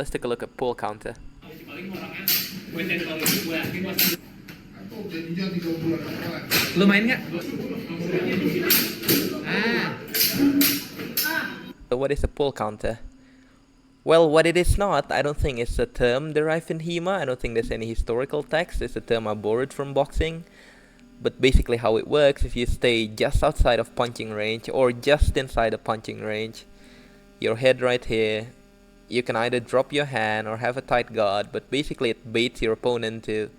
Let's take a look at pull counter. Lo main nggak? Ah, So what is a pull counter? Well, what it is not, I don't think it's a term derived in HEMA. I don't think there's any historical text. It's a term I borrowed from boxing. But basically how it works is you stay just outside of punching range or just inside the punching range. Your head right here. You can either drop your hand or have a tight guard, but basically it baits your opponent to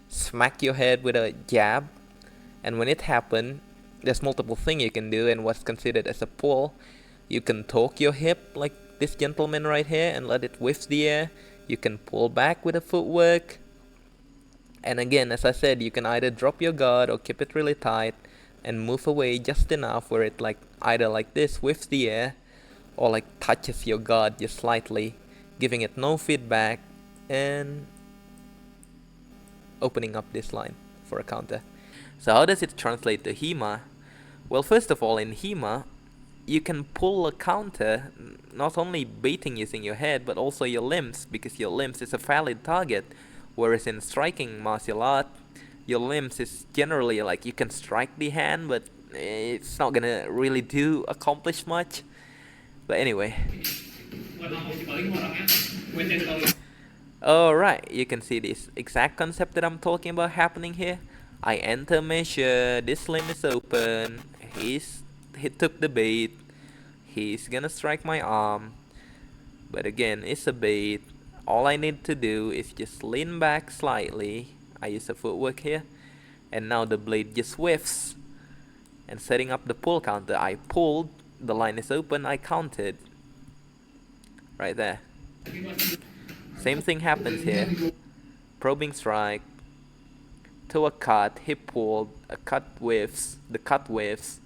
smack your head with a jab. And when it happens, there's multiple things you can do, and what's considered as a pull. You can torque your hip like this gentleman right here and let it whiff the air. You can pull back with a footwork. And again, as I said, you can either drop your guard or keep it really tight and move away just enough where it like either like this whiffs the air or like touches your guard just slightly, giving it no feedback and opening up this line for a counter. So how does it translate to HEMA? Well, first of all, in HEMA, you can pull a counter not only baiting using your head but also your limbs, because your limbs is a valid target. Whereas in striking martial art, your limbs is generally like you can strike the hand, but it's not gonna really accomplish much. But anyway. Alright, you can see this exact concept that I'm talking about happening here. I enter measure, this limb is open, he took the bait, he's gonna strike my arm, but again, it's a bait. All I need to do is just lean back slightly, I use a footwork here, and now the blade just whiffs, and setting up the pull counter, I pulled, the line is open, I counted, right there. Same thing happens here, probing strike, to a cut, he pulled, a cut whiffs, the cut whiffs,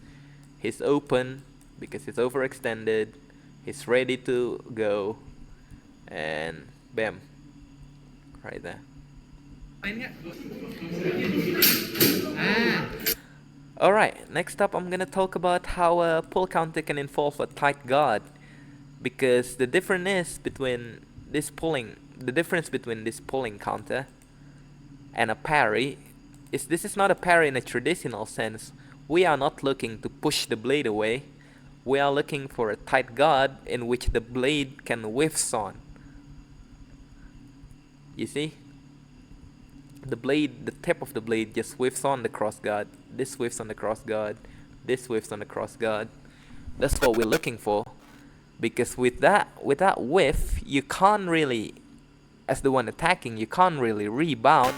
he's open because he's overextended, he's ready to go, and bam, right there. main nggak? Ah, Alright, next up I'm gonna talk about how a pull counter can involve a tight guard, because the difference between this pulling counter and a parry is this is not a parry in a traditional sense. We are not looking to push the blade away. We are looking for a tight guard in which the blade can whiffs on. You see? The tip of the blade just whiffs on the cross guard. This whiffs on the cross guard. This whiffs on the cross guard. That's what we're looking for. Because with that whiff, you can't really, as the one attacking, you can't really rebound.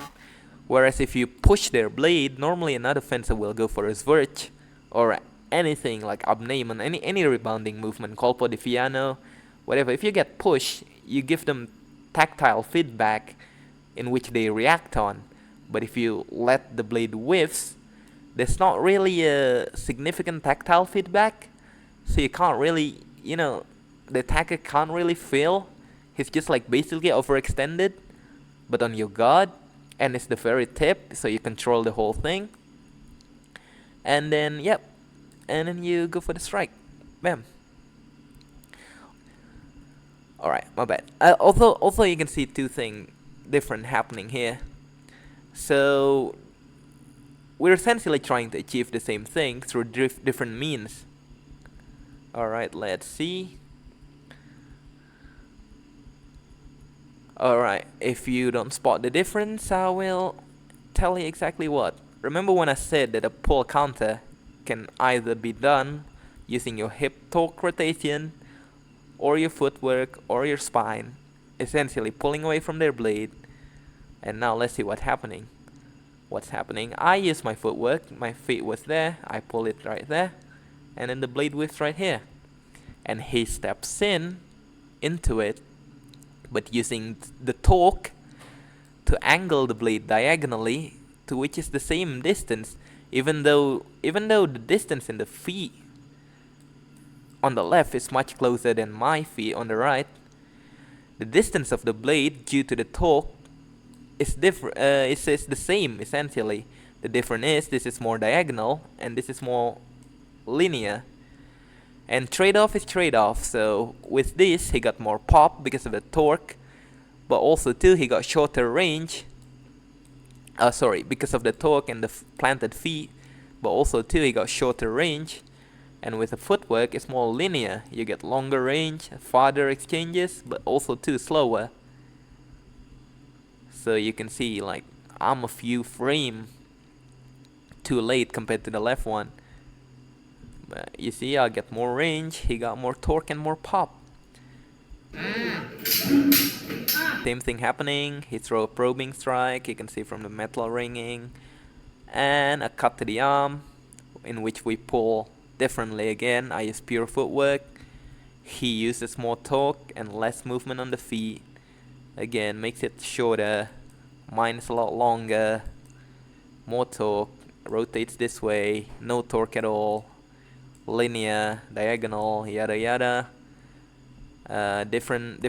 Whereas if you push their blade, normally another fencer will go for a switch or anything like abnehmen, any rebounding movement, colpo di fiano, whatever. If you get pushed, you give them tactile feedback in which they react on. But if you let the blade whiffs, there's not really a significant tactile feedback, so you can't really, the attacker can't really feel. He's just like basically overextended, but on your guard, and it's the very tip, so you control the whole thing. And then, and then you go for the strike. Bam. Alright, my bad. Also you can see two things different happening here. So we're essentially trying to achieve the same thing through different means. Alright, let's see. Alright, if you don't spot the difference, I will tell you exactly what. Remember when I said that a pull counter can either be done using your hip torque rotation or your footwork or your spine, essentially pulling away from their blade. And now let's see what's happening. I use my footwork, my feet was there, I pull it right there, and then the blade whips right here. And he steps into it, but using the torque to angle the blade diagonally, to which is the same distance, even though the distance in the feet on the left is much closer than my feet on the right. The distance of the blade due to the torque is different. It's the same essentially. The difference is this is more diagonal and this is more linear. And trade-off is trade-off. So with this, he got more pop because of the torque, but also too he got shorter range. Sorry, because of the torque and the planted feet, but also too he got shorter range. And with the footwork, it's more linear. You get longer range, farther exchanges, but also too slower. So you can see, like, I'm a few frame too late compared to the left one. But you see, I get more range, he got more torque and more pop. Same thing happening. He throw a probing strike, you can see from the metal ringing. And a cut to the arm, in which we pull differently again. I use pure footwork. He uses more torque and less movement on the feet. Again, makes it shorter. Mine is a lot longer. More torque. Rotates this way. No torque at all. Linear, diagonal, yada yada. Different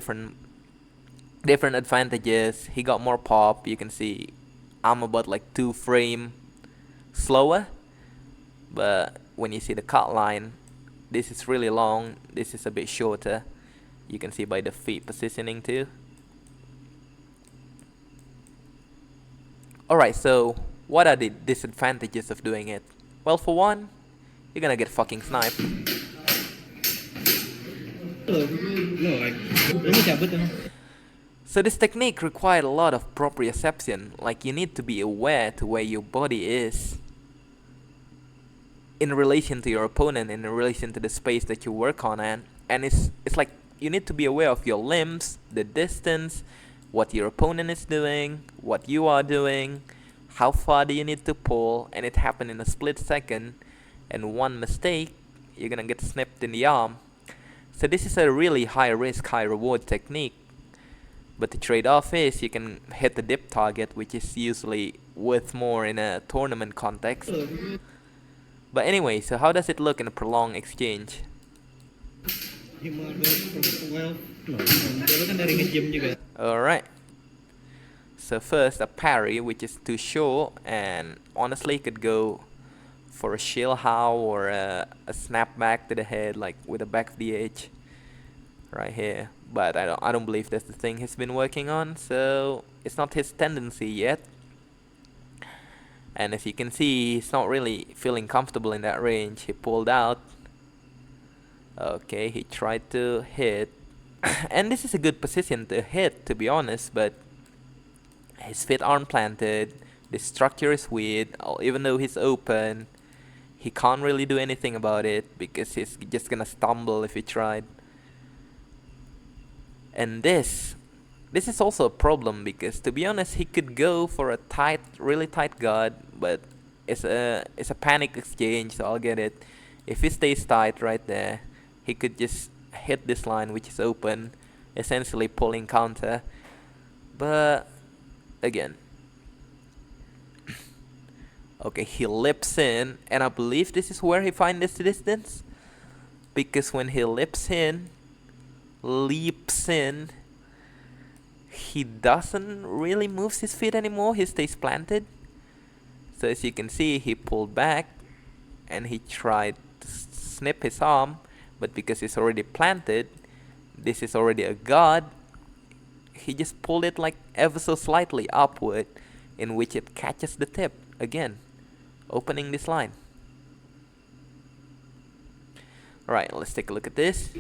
advantages. He got more pop. You can see I'm about like 2 frame slower. But when you see the cut line, this is really long, this is a bit shorter. You can see by the feet positioning too. Alright, so what are the disadvantages of doing it? Well, for one, you're gonna get fucking sniped. So this technique required a lot of proprioception, like you need to be aware to where your body is in relation to your opponent, in relation to the space that you work on, and it's like you need to be aware of your limbs, the distance, what your opponent is doing, what you are doing, how far do you need to pull, and it happened in a split second, and one mistake, you're gonna get snipped in the arm. So this is a really high risk, high reward technique. But the trade-off is you can hit the dip target, which is usually worth more in a tournament context. But anyway, so how does it look in a prolonged exchange? Alright. So first a parry, which is too short, and honestly could go for a shield how or a snap back to the head, like with the back of the edge right here. But I don't believe that's the thing he's been working on, so it's not his tendency yet. And as you can see, he's not really feeling comfortable in that range. He pulled out. Okay, he tried to hit. And this is a good position to hit, to be honest, but his feet aren't planted. The structure is weird. Even though he's open, he can't really do anything about it because he's just gonna stumble if he tried. And this is also a problem because, to be honest, he could go for a tight, really tight guard, but it's a panic exchange, so I'll get it. If he stays tight right there, he could just hit this line, which is open, essentially pulling counter. But again, okay, he lips in, and I believe this is where he finds this distance, because when he leaps in, he doesn't really move his feet anymore. He stays planted. So as you can see, he pulled back and he tried to snip his arm, but because he's already planted, this is already a guard, he just pulled it like ever so slightly upward, in which it catches the tip again, opening this line. Alright, let's take a look at this.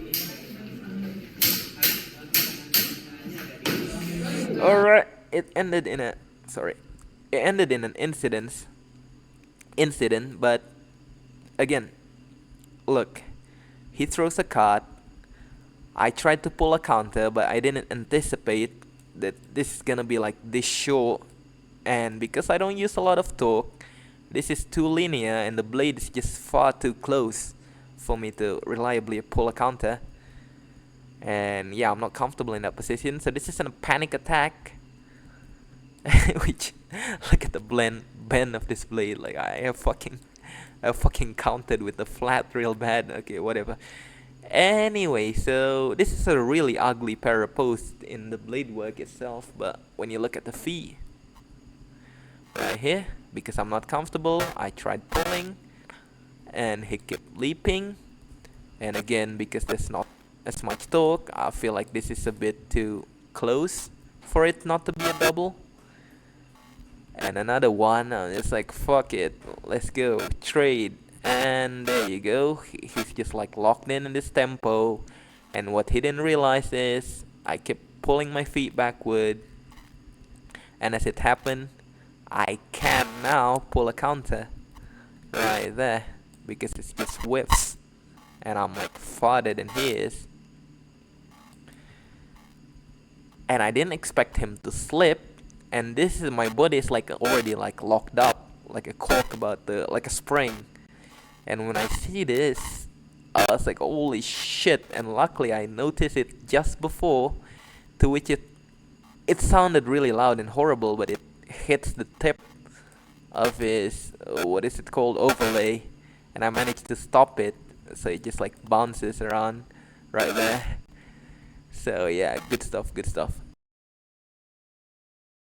Alright, it ended in an incident, but again, look, he throws a card. I tried to pull a counter, but I didn't anticipate that this is gonna be like this short, and because I don't use a lot of torque, this is too linear and the blade is just far too close for me to reliably pull a counter. And yeah, I'm not comfortable in that position, so this is a panic attack. Which, look at the bend of this blade. Like I have fucking counted with the flat real bad. Okay, whatever. Anyway, so this is a really ugly parapost in the blade work itself, but when you look at the feet right here, because I'm not comfortable, I tried pulling and he kept leaping, and again, because there's not as much torque, I feel like this is a bit too close for it not to be a double. And another one, it's like, fuck it, let's go, trade. And there you go, he's just like locked in this tempo. And what he didn't realize is, I kept pulling my feet backward. And as it happened, I can now pull a counter right there. Because it's just whips. And I'm like farther than he is. And I didn't expect him to slip. And this is, my body is like already like locked up, like a cork about the, like a spring. And when I see this, I was like, holy shit. And luckily I noticed it just before, to which it sounded really loud and horrible, but it hits the tip of his, what is it called, overlay. And I managed to stop it, so it just like bounces around right there. So yeah, good stuff, good stuff.